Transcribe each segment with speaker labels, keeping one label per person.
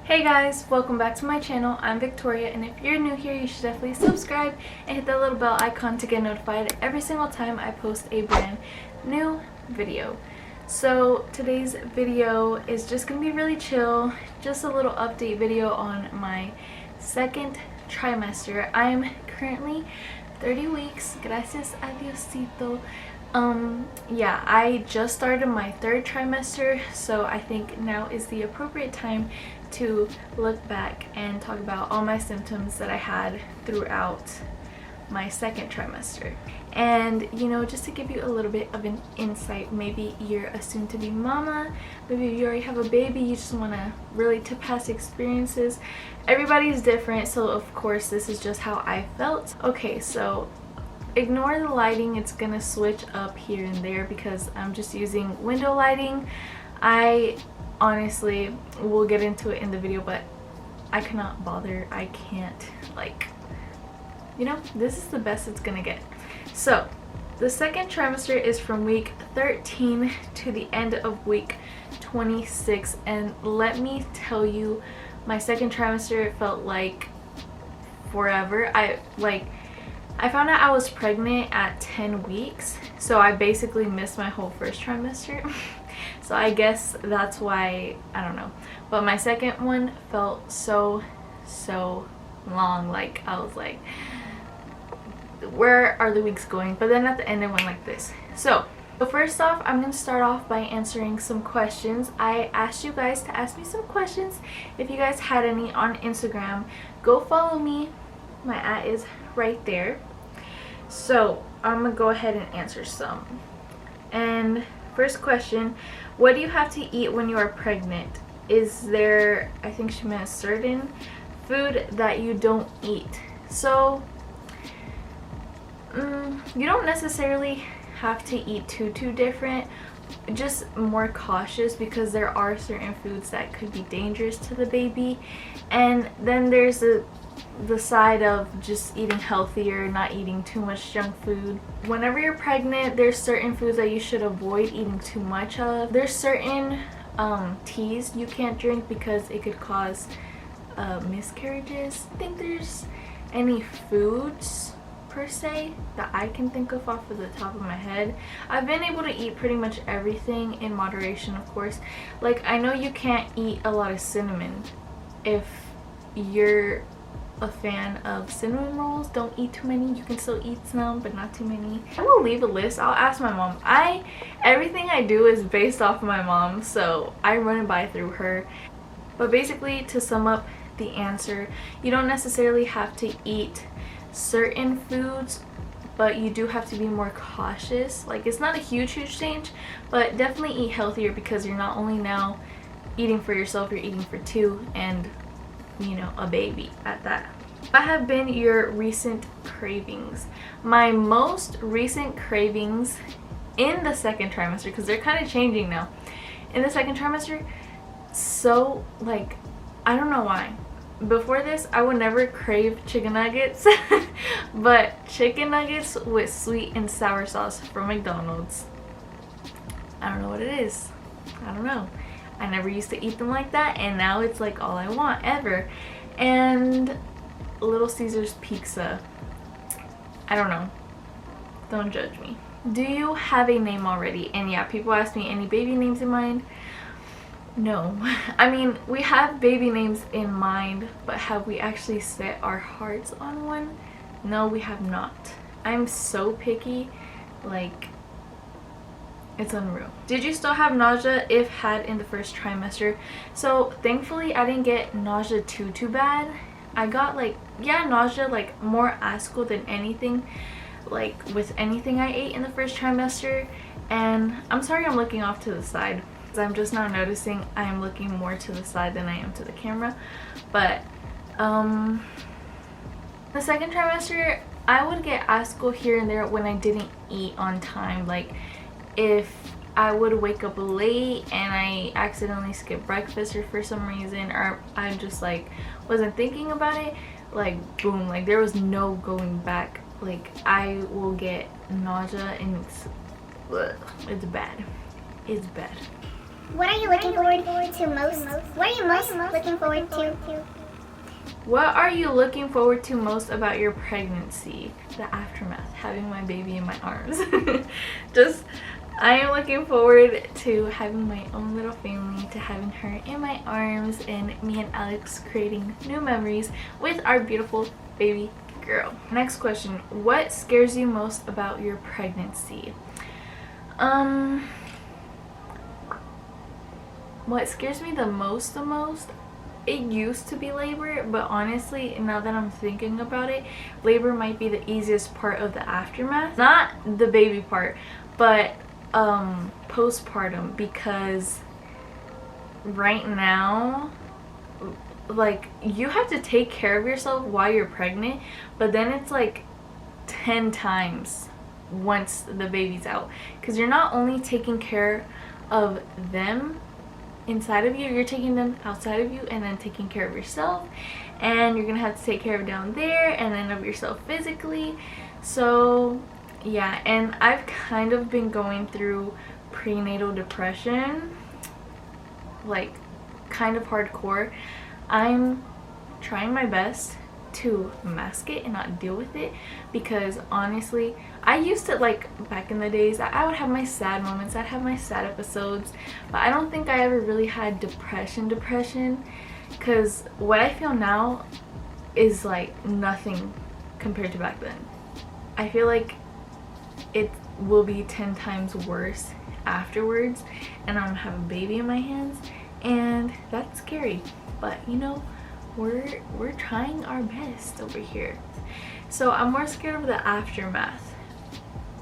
Speaker 1: Hey guys, welcome back to my channel. I'm Victoria, and if you're new here, you should definitely subscribe and hit that little bell icon to get notified every single time I post a brand new video. So today's video is just gonna be really chill, just a little update video on my second trimester. I'm currently 30 weeks, gracias a Diosito. Yeah, I just started my third trimester, so I think now is the appropriate time to look back and talk about all my symptoms that I had throughout my second trimester. And you know, just to give you a little bit of an insight, maybe you're a soon-to-be mama, maybe you already have a baby, you just want to relate to past experiences. Everybody's different, so of course this is just how I felt. Okay, so ignore the lighting, it's gonna switch up here and there because I'm just using window lighting. I honestly will get into it in the video, but I cannot bother. I can't, like, you know, this is the best it's gonna get. So the second trimester is from week 13 to the end of week 26, and let me tell you, my second trimester felt like forever. I found out I was pregnant at 10 weeks, so I basically missed my whole first trimester. So I guess that's why, I don't know. But my second one felt so long. Like, I was like, where are the weeks going? But then at the end it went like this. So first off, I'm going to start off by answering some questions. I asked you guys to ask me some questions. If you guys had any on Instagram, go follow me. My @ is right there. So I'm gonna go ahead and answer some. And first question, what do you have to eat when you are pregnant? Is there, I think she meant certain food that you don't eat? So you don't necessarily have to eat too different, just more cautious, because there are certain foods that could be dangerous to the baby. And then there's the side of just eating healthier, not eating too much junk food. Whenever you're pregnant, there's certain foods that you should avoid eating too much of. There's certain teas you can't drink because it could cause miscarriages. I think there's any foods per se that I can think of off of the top of my head. I've been able to eat pretty much everything in moderation, of course. Like, I know you can't eat a lot of cinnamon. If you're a fan of cinnamon rolls, don't eat too many. You can still eat some, but not too many. I will leave a list. I'll ask my mom. Everything I do is based off of my mom, so I run it by through her. But basically, to sum up the answer, you don't necessarily have to eat certain foods, but you do have to be more cautious. Like, it's not a huge change, but definitely eat healthier, because you're not only now eating for yourself, you're eating for two, and you know, a baby at that. What have been your recent cravings? My most recent cravings in the second trimester, because they're kind of changing now, in the second trimester, so like, I don't know why. Before this, I would never crave chicken nuggets, but chicken nuggets with sweet and sour sauce from McDonald's, I don't know what it is. I don't know. I never used to eat them like that, and now it's like all I want ever. And Little Caesars pizza. I don't know. Don't judge me. Do you have a name already? And yeah, people ask me, any baby names in mind? No. I mean, we have baby names in mind, but have we actually set our hearts on one? No, we have not. I'm so picky, like, it's unreal. Did you still have nausea if had in the first trimester? So thankfully I didn't get nausea too bad. I got, like, yeah, nausea, like more aswell than anything, like with anything I ate in the first trimester. And I'm sorry I'm looking off to the side, because I'm just now noticing I am looking more to the side than I am to the camera. But the second trimester, I would get aswell here and there when I didn't eat on time. Like, if I would wake up late and I accidentally skipped breakfast, or for some reason, or I just like wasn't thinking about it, like boom, like there was no going back. Like, I will get nausea, and it's bad. It's bad.
Speaker 2: What are you looking forward to most? What are you most looking forward to?
Speaker 1: What are you looking forward to most about your pregnancy? The aftermath, having my baby in my arms. I am looking forward to having my own little family, to having her in my arms, and me and Alex creating new memories with our beautiful baby girl. Next question, what scares you most about your pregnancy? What scares me the most, it used to be labor, but honestly, now that I'm thinking about it, labor might be the easiest part of the aftermath. Not the baby part, but postpartum, because right now, like, you have to take care of yourself while you're pregnant, but then it's like 10 times once the baby's out, because you're not only taking care of them inside of you, you're taking them outside of you, and then taking care of yourself, and you're gonna have to take care of down there, and then of yourself physically. So yeah, and I've kind of been going through prenatal depression, like kind of hardcore. I'm trying my best to mask it and not deal with it, because honestly, I used to, like, back in the days, I would have my sad moments, I'd have my sad episodes, but I don't think I ever really had depression, because what I feel now is like nothing compared to back then. I feel like it will be 10 times worse afterwards, and I'm gonna have a baby in my hands, and that's scary, but you know, we're trying our best over here. So I'm more scared of the aftermath,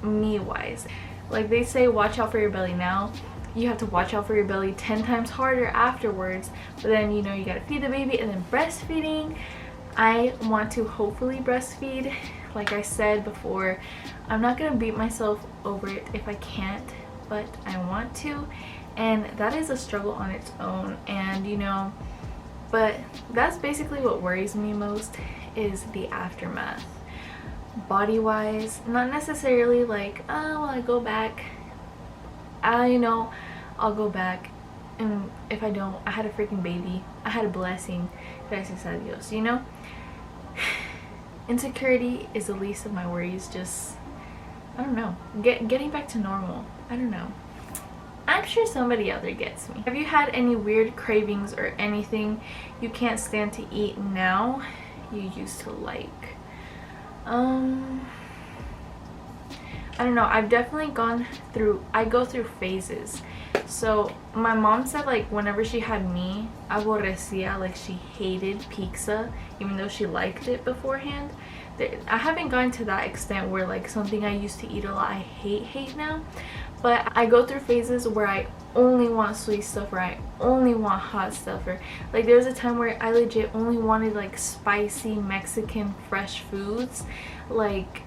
Speaker 1: me wise. Like they say, watch out for your belly now. You have to watch out for your belly 10 times harder afterwards, but then, you know, you gotta feed the baby. And then breastfeeding, I want to hopefully breastfeed. Like I said before, I'm not gonna beat myself over it if I can't, but I want to, and that is a struggle on its own. And you know, but that's basically what worries me most, is the aftermath. Body wise, not necessarily like, oh, I go back, I know I'll go back, and if I don't, I had a freaking baby, I had a blessing, gracias a Dios, you know. Insecurity is the least of my worries. Just, I don't know, getting back to normal. I don't know, I'm sure somebody out there gets me. Have you had any weird cravings or anything you can't stand to eat now you used to like? I don't know, I've definitely I go through phases. So my mom said, like, whenever she had me, aborrecía, like she hated pizza, even though she liked it beforehand. I haven't gotten to that extent where, like, something I used to eat a lot I hate now, but I go through phases where I only want sweet stuff, or I only want hot stuff, or like there was a time where I legit only wanted like spicy Mexican fresh foods, like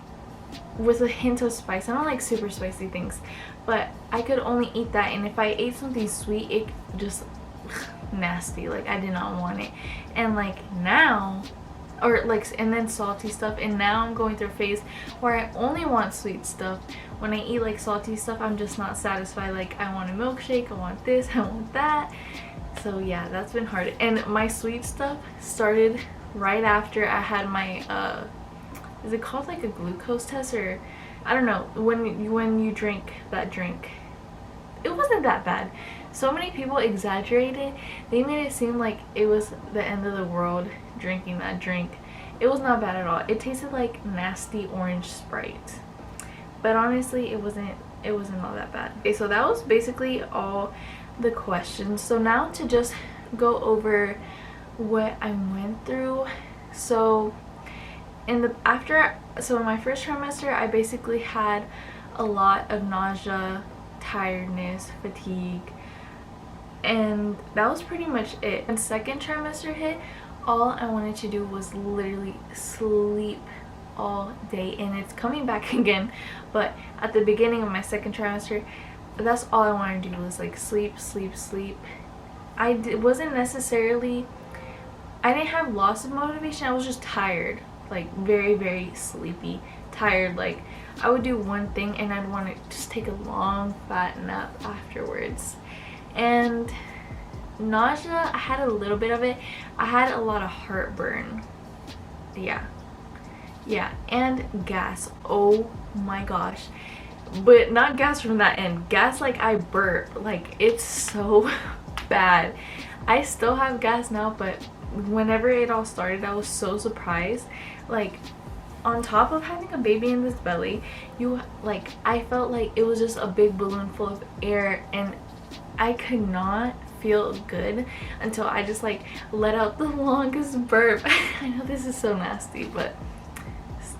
Speaker 1: with a hint of spice. I don't like super spicy things, but I could only eat that, and if I ate something sweet, it just nasty, like I did not want it. And like now, or like, and then salty stuff, and now I'm going through a phase where I only want sweet stuff. When I eat like salty stuff, I'm just not satisfied. Like, I want a milkshake, I want this, I want that. So yeah, that's been hard. And my sweet stuff started right after I had my is it called like a glucose test, or I don't know, when you drink that drink. It wasn't that bad. So many people exaggerated. They made it seem like it was the end of the world drinking that drink. It was not bad at all. It tasted like nasty orange Sprite, but honestly, it wasn't all that bad. Okay, so that was basically all the questions. So now to just go over what I went through. So in my first trimester, I basically had a lot of nausea, tiredness, fatigue, and that was pretty much it. When second trimester hit, all I wanted to do was literally sleep all day, and it's coming back again, but at the beginning of my second trimester, that's all I wanted to do was like sleep. I didn't have loss of motivation. I was just tired, like very, very sleepy, tired. Like I would do one thing and I'd want to just take a long fat nap afterwards. And nausea, I had a little bit of it. I had a lot of heartburn. Yeah, and gas. Oh my gosh. But not gas from that end. Gas like I burp. Like, it's so bad. I still have gas now, but whenever it all started, I was so surprised. Like, on top of having a baby in this belly, I felt like it was just a big balloon full of air, and I could not feel good until I just like let out the longest burp. I know this is so nasty, but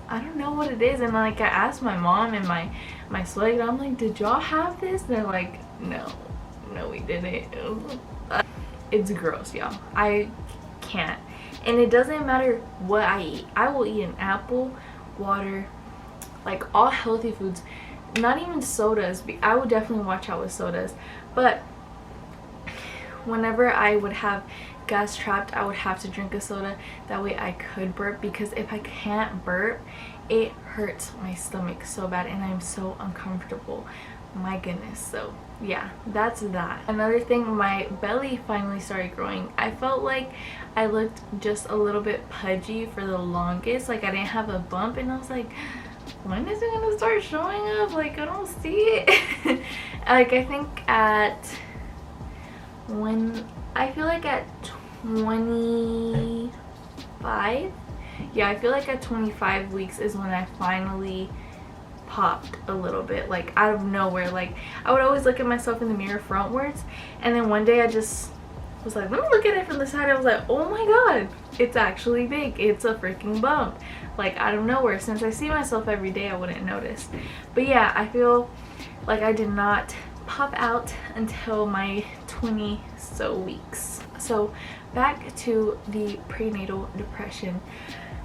Speaker 1: I don't know what it is. And like, I asked my mom and my swag, I'm like, did y'all have this? They're like, no, we didn't. It's gross, y'all. I can't. And it doesn't matter what I eat. I will eat an apple, water, like all healthy foods. Not even sodas. I would definitely watch out with sodas. But whenever I would have gas trapped, I would have to drink a soda. That way I could burp, because if I can't burp, it hurts my stomach so bad and I'm so uncomfortable. My goodness. So yeah, that's that. Another thing, my belly finally started growing. I felt like I looked just a little bit pudgy for the longest. Like, I didn't have a bump, and I was like, when is it gonna start showing up? Like, I don't see it. Like, I think at 25, yeah, I feel like at 25 weeks is when I finally popped a little bit, like out of nowhere. Like, I would always look at myself in the mirror frontwards, and then one day I just was like, let me look at it from the side. I was like, oh my god, it's actually big. It's a freaking bump, like out of nowhere. Since I see myself every day, I wouldn't notice. But yeah, I feel like I did not pop out until my 20 so weeks. So back to the prenatal depression,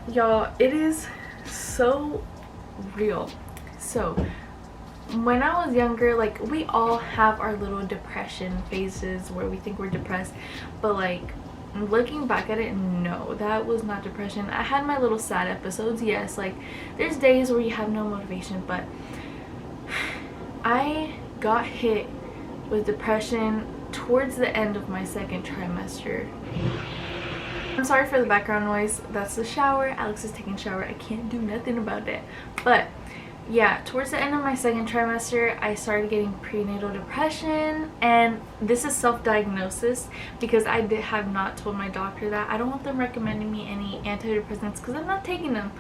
Speaker 1: y'all. It is so real. So when I was younger, like, we all have our little depression phases where we think we're depressed, but like, looking back at it, no, that was not depression. I had my little sad episodes, yes, like there's days where you have no motivation, but I got hit with depression towards the end of my second trimester. I'm sorry for the background noise. That's the shower. Alex is taking a shower. I can't do nothing about it. But yeah, towards the end of my second trimester, I started getting prenatal depression, and this is self-diagnosis because I have not told my doctor that. I don't want them recommending me any antidepressants because I'm not taking them.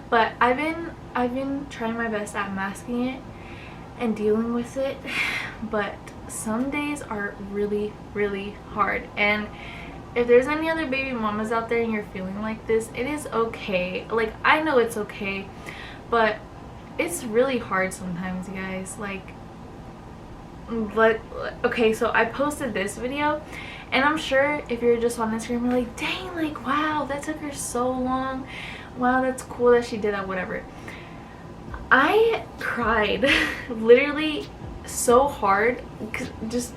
Speaker 1: But I've been trying my best at masking it and dealing with it, but some days are really, really hard. And if there's any other baby mamas out there and you're feeling like this, it is okay. Like, I know it's okay, but it's really hard sometimes, you guys. Like, but okay, so I posted this video, and I'm sure if you're just on Instagram, you're like, dang, like, wow, that took her so long. Wow, that's cool that she did that, whatever. I cried literally so hard. Just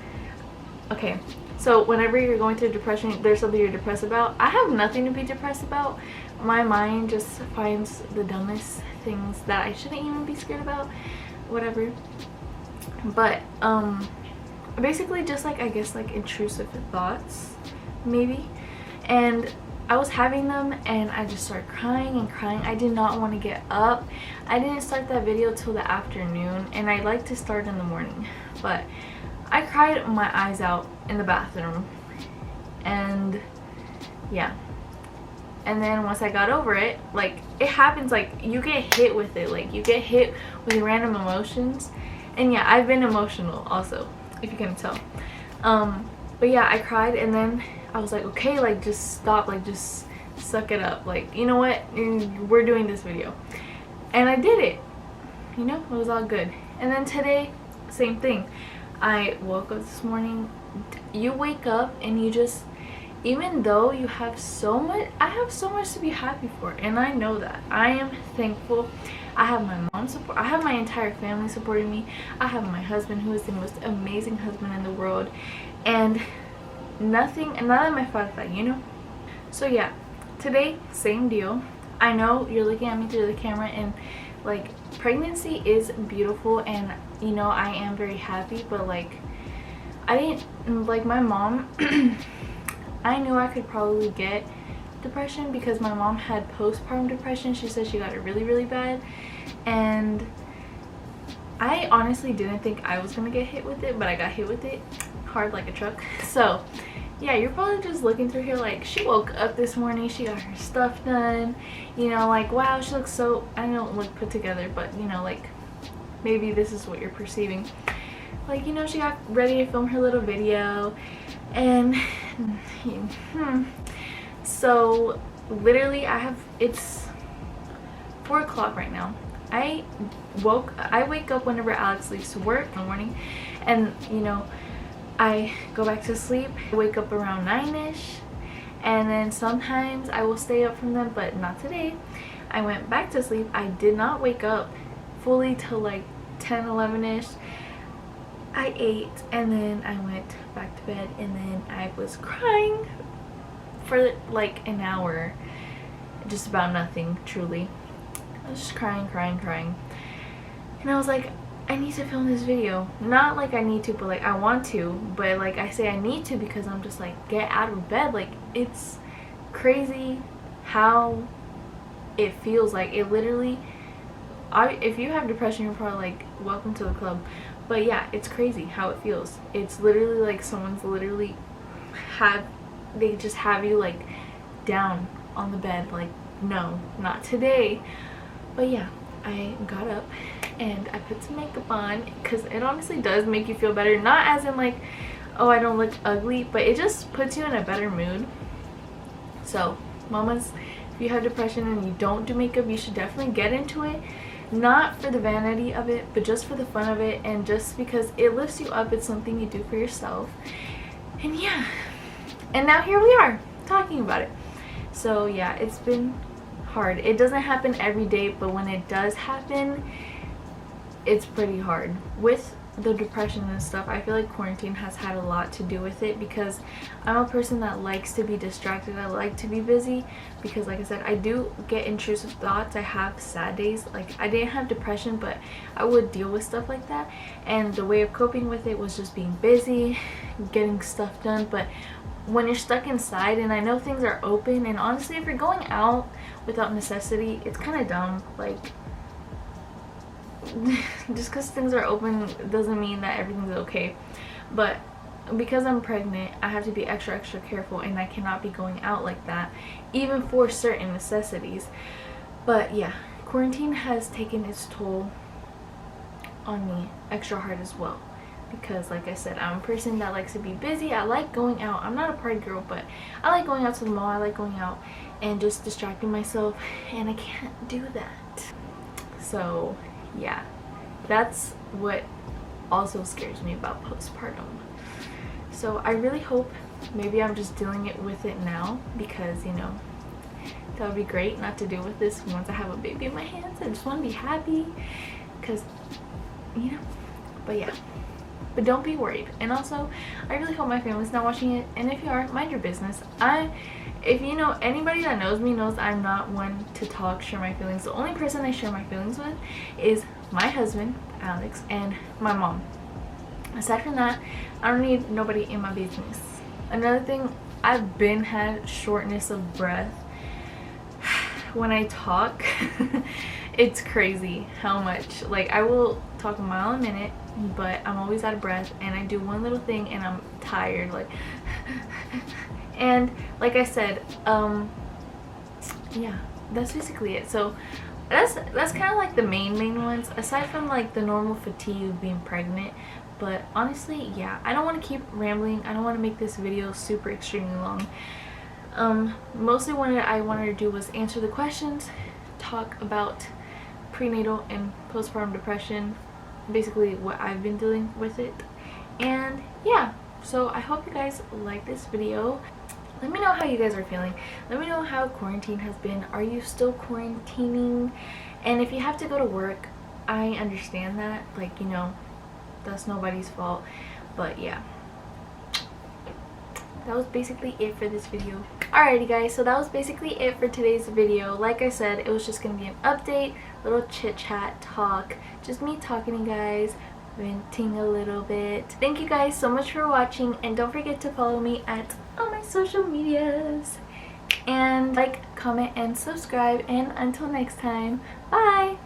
Speaker 1: okay, so whenever you're going through depression, there's something you're depressed about. I have nothing to be depressed about. My mind just finds the dumbest things that I shouldn't even be scared about, whatever. But basically just like, I guess, like intrusive thoughts maybe, and I was having them and I just started crying and crying. I did not want to get up. I didn't start that video till the afternoon, and I like to start in the morning, but I cried my eyes out in the bathroom. And yeah, and then once I got over it, like, it happens, like, you get hit with it, like, you get hit with random emotions. And yeah, I've been emotional also, if you can tell. But yeah, I cried, and then I was like, okay, like, just stop, like, just suck it up, like, you know what, we're doing this video. And I did it, you know, it was all good. And then today, same thing. I woke up this morning. You wake up and you just, even though you have so much, I have so much to be happy for, and I know that. I am thankful. I have my mom's support. I have my entire family supporting me. I have my husband, who is the most amazing husband in the world, and nothing, and none of my father that, you know. So yeah, today, same deal. I know you're looking at me through the camera, and like, pregnancy is beautiful, and you know, I am very happy, but like, I didn't, like, my mom, I knew I could probably get depression because my mom had postpartum depression. She said she got it really, really bad, and I honestly didn't think I was gonna get hit with it, but I got hit with it hard like a truck. So yeah, you're probably just looking through here like, she woke up this morning, she got her stuff done, you know, like, wow, she looks so, I don't look put together, but you know, like, maybe this is what you're perceiving. Like, you know, she got ready to film her little video, and so literally it's 4 o'clock right now. I wake up whenever Alex leaves to work in the morning, and you know, I go back to sleep. I wake up around 9ish, and then sometimes I will stay up from them, but not today. I went back to sleep. I did not wake up fully till like 10, 11ish. I ate, and then I went back to bed, and then I was crying for like an hour, just about nothing, truly. I was just crying, and I was like, I need to film this video. Not like I need to, but like I want to, but like I say I need to because I'm just like, get out of bed. Like, it's crazy how it feels. Like, it literally, if you have depression, you're probably like, welcome to the club. But yeah, it's crazy how it feels. It's literally like someone's literally they just have you like down on the bed, like, no, not today. But yeah, I got up and I put some makeup on because it honestly does make you feel better. Not as in like, oh, I don't look ugly, but it just puts you in a better mood. So mamas, if you have depression and you don't do makeup, you should definitely get into it. Not for the vanity of it, but just for the fun of it, and just because it lifts you up. It's something you do for yourself. And yeah, and now here we are talking about it. So yeah, it's been hard. It doesn't happen every day, but when it does happen, it's pretty hard. With the depression and stuff, I feel like quarantine has had a lot to do with it because I'm a person that likes to be distracted. I like to be busy because, like I said, I do get intrusive thoughts. I have sad days. Like, I didn't have depression, but I would deal with stuff like that, and the way of coping with it was just being busy, getting stuff done. But when you're stuck inside, and I know things are open, and honestly, if you're going out without necessity, it's kind of dumb. Like, just because things are open doesn't mean that everything's okay. But because I'm pregnant, I have to be extra careful, and I cannot be going out like that, even for certain necessities. But yeah, quarantine has taken its toll on me extra hard as well, because like I said, I'm a person that likes to be busy. I like going out. I'm not a party girl, but I like going out to the mall. I like going out and just distracting myself, and I can't do that. So yeah, that's what also scares me about postpartum. So I really hope maybe I'm just dealing with it now, because you know, that would be great not to deal with this once I have a baby in my hands. I just want to be happy, because you know. But yeah, but don't be worried. And also, I really hope my family's not watching it, and if you are, mind your business. If you know, anybody that knows me knows I'm not one to share my feelings. The only person I share my feelings with is my husband, Alex, and my mom. Aside from that, I don't need nobody in my business. Another thing, I've been had shortness of breath. When I talk, it's crazy how much, like, I will talk a mile a minute, but I'm always out of breath, and I do one little thing and I'm tired, like, and like I said, yeah, that's basically it. So that's kind of like the main ones, aside from like the normal fatigue of being pregnant. But honestly, yeah, I don't want to keep rambling. I don't want to make this video super extremely long. Mostly what I wanted to do was answer the questions, talk about prenatal and postpartum depression, basically what I've been dealing with it. And yeah, so I hope you guys like this video. Let me know how you guys are feeling. Let me know how quarantine has been. Are you still quarantining? And if you have to go to work, I understand that. Like, you know, that's nobody's fault. But yeah, that was basically it for this video. Alrighty guys, so that was basically it for today's video. Like I said, it was just gonna be an update, little chit chat talk, just me talking to you guys, venting a little bit. Thank you guys so much for watching, and don't forget to follow me at all my social medias. And like, comment, and subscribe. And until next time, bye!